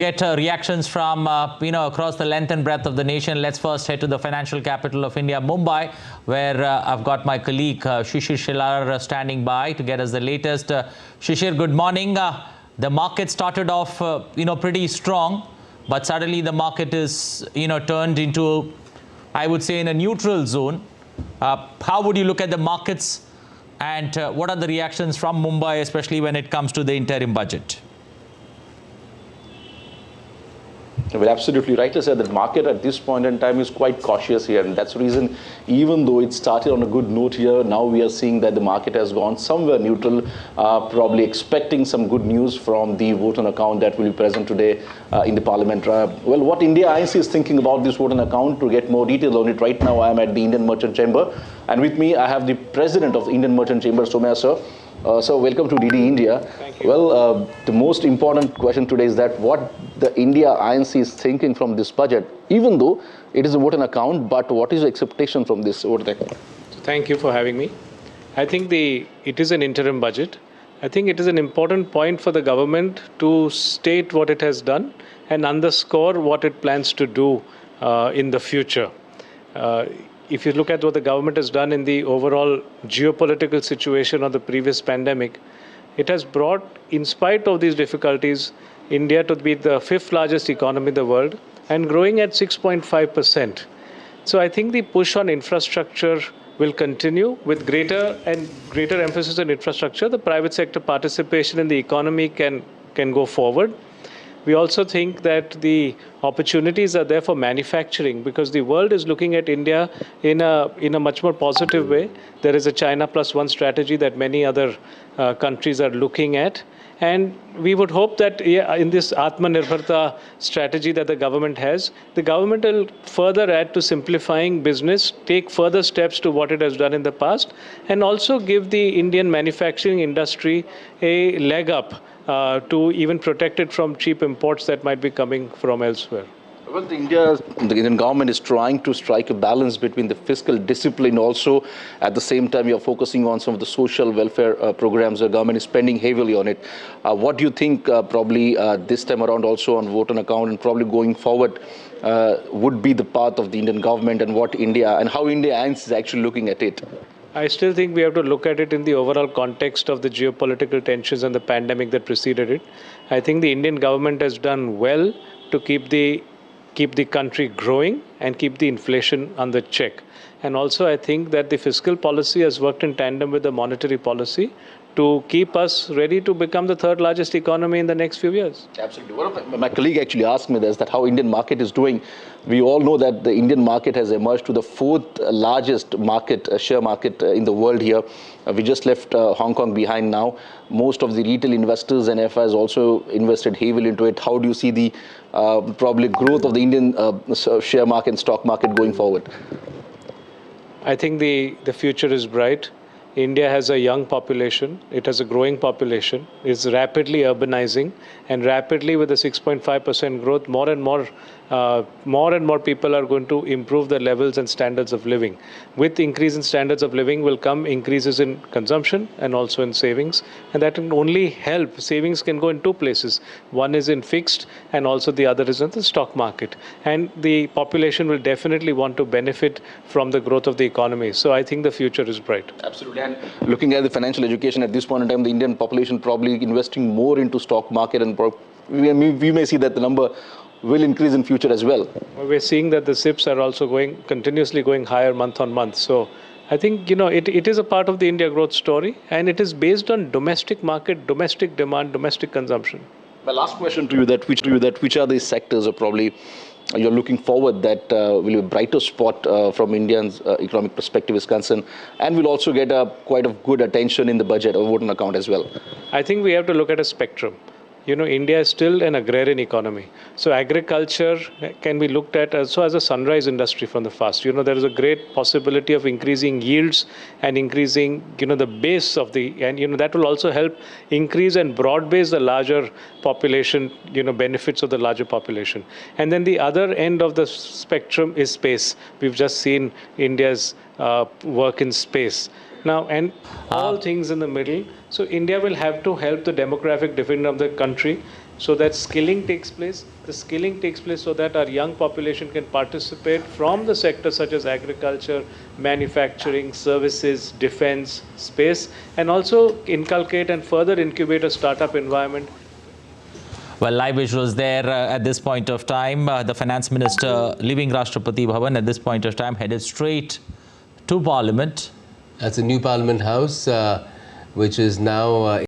Get reactions from across the length and breadth of the nation. Let's first head to the financial capital of India, Mumbai, where I've got my colleague Shishir Shilar standing by to get us the latest. Shishir, good morning. The market started off pretty strong, but suddenly the market is turned into, I would say, in a neutral zone. How would you look at the markets, and what are the reactions from Mumbai, especially when it comes to the interim budget? Well, absolutely right to say that market at this point in time is quite cautious here, and that's the reason, even though it started on a good note here, now we are seeing that the market has gone somewhere neutral, probably expecting some good news from the vote on account that will be present today in the parliament. Well, what India IMC is thinking about this vote on account, to get more details on it, right now I am at the Indian Merchant Chamber, and with me I have the President of the Indian Merchant Chamber, Somaiya sir. So welcome to DD India. Thank you. Well, the most important question today is that what the India INC is thinking from this budget, even though it is a vote on account, but what is the expectation from this vote on account? Thank you for having me. I think it is an interim budget. I think it is an important point for the government to state what it has done and underscore what it plans to do in the future. If you look at what the government has done in the overall geopolitical situation of the previous pandemic, it has brought, in spite of these difficulties, India to be the 5th largest economy in the world and growing at 6.5%. So I think the push on infrastructure will continue with greater emphasis on infrastructure. The private sector participation in the economy can go forward. We also think that the opportunities are there for manufacturing, because the world is looking at India in a much more positive way. There is a China plus one strategy that many other countries are looking at. And we would hope that in this Atmanirbharta strategy that the government has, the government will further add to simplifying business, take further steps to what it has done in the past, and also give the Indian manufacturing industry a leg up to even protect it from cheap imports that might be coming from elsewhere. Well, the Indian government is trying to strike a balance between the fiscal discipline. Also, at the same time, you're focusing on some of the social welfare programs. The government is spending heavily on it. What do you think probably this time around also on vote on account and probably going forward would be the path of the Indian government, and what India and how India is actually looking at it? I still think we have to look at it in the overall context of the geopolitical tensions and the pandemic that preceded it. I think the Indian government has done well to keep the country growing and keep the inflation under check. And also I think that the fiscal policy has worked in tandem with the monetary policy to keep us ready to become the 3rd largest economy in the next few years. Absolutely. One of my colleague actually asked me this, that how Indian market is doing. We all know that the Indian market has emerged to the 4th largest market, share market in the world here. We just left Hong Kong behind now. Most of the retail investors and FIs also invested heavily into it. How do you see the probably growth of the Indian share market and stock market going forward? I think the future is bright. India has a young population, it has a growing population, it's rapidly urbanizing, and rapidly with a 6.5% growth, more and more people are going to improve their levels and standards of living. With increase in standards of living will come increases in consumption and also in savings, and that can only help. Savings can go in 2 places. One is in fixed, and also the other is in the stock market. And the population will definitely want to benefit from the growth of the economy. So I think the future is bright. Absolutely. And looking at the financial education at this point in time, the Indian population probably investing more into stock market, and we may see that the number will increase in future as well. We're seeing that the SIPs are also continuously going higher month on month. So I think it is a part of the India growth story, and it is based on domestic market, domestic demand, domestic consumption. My last question to you, which are the sectors are probably you're looking forward that will be a brighter spot from India's economic perspective is concerned, and will also get quite a good attention in the budget or vote on account as well? I think we have to look at a spectrum. India is still an agrarian economy. So agriculture can be looked at also as a sunrise industry from the past. There is a great possibility of increasing yields and increasing, the base of and that will also help increase and broad base the larger population, benefits of the larger population. And then the other end of the spectrum is space. We've just seen India's work in space. Now, and all things in the middle. So India will have to help the demographic dividend of the country so that skilling takes place. The skilling takes place so that our young population can participate from the sectors such as agriculture, manufacturing, services, defense, space, and also inculcate and further incubate a startup environment. Well, live visuals there at this point of time. The Finance Minister leaving Rashtrapati Bhavan at this point of time, headed straight to Parliament. That's a new Parliament House, which is now